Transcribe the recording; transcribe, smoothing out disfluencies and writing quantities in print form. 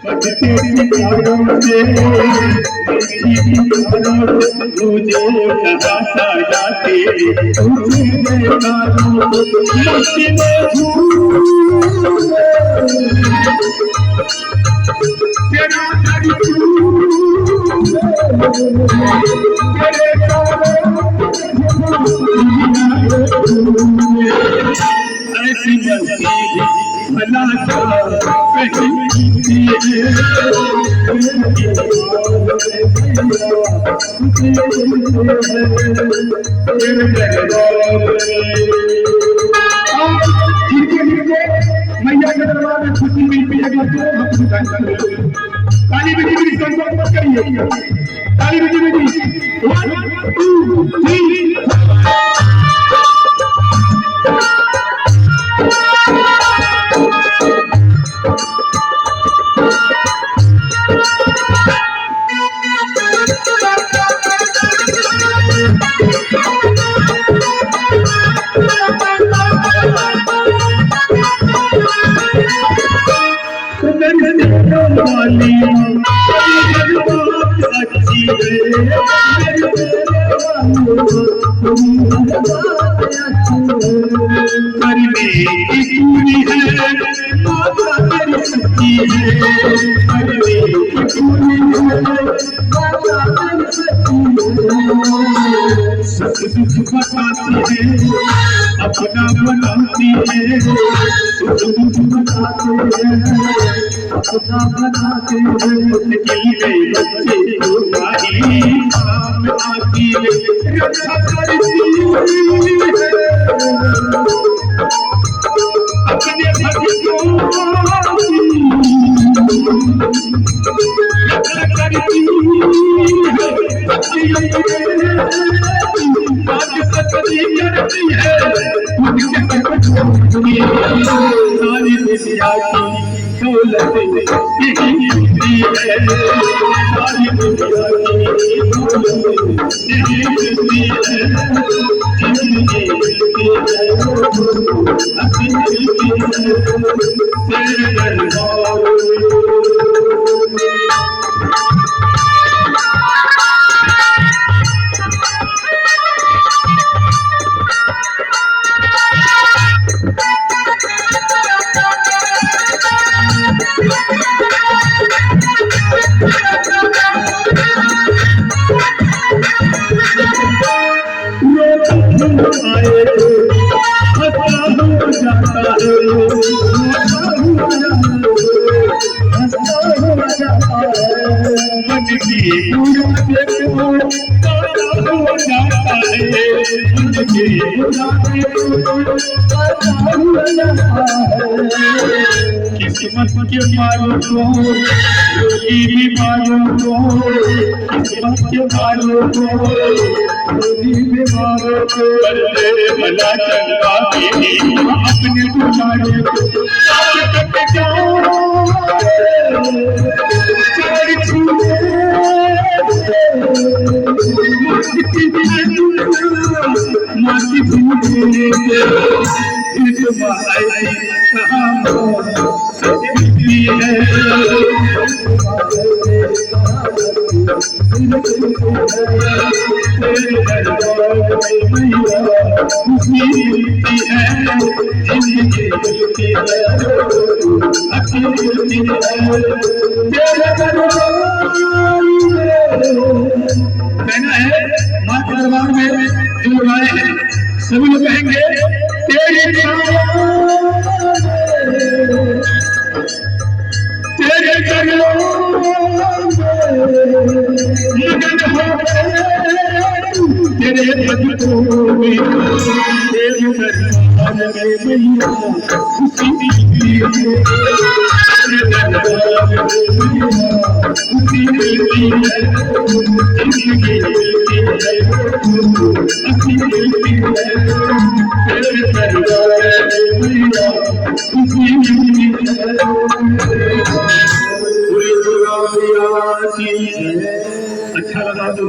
बच तेरी यादों से मुझे कहा था जाते तुझे देखा मुझसे तेरा ऐसी भला मैया के दरबार में खुशी मिलती है काली बेटी मेरी संकल्प मत करिए काली बेटी मेरी 1 2 3 अपना बनाती है अपना बनाते हैं बच्चे को काम आती है रक्षा करती है अपने भक्त को रक्षा करती है सारी दुनिया की दौलत यही मिलती है सारी दुनिया की दौलत यही मिलती है जिंदगी मिलती है हंसी मिलती है तेरे दरबार किस्मत के मारों को रोगी बीमारों को किस्मत के मारों को रोगी बीमारों को भला चंगा अपने तुम्हारे को कहना है माँ के दरबार में जो आए हैं सभी लोग कहेंगे तेरी तेरे भक्तों में तेरे दरबार में खुशी मिलती है तेरे दरबार में खुशी मिलती है जिंदगी मिलती है हंसी मिलती है तेरे दरबार में खुशी मिलती है। अच्छा लगा तो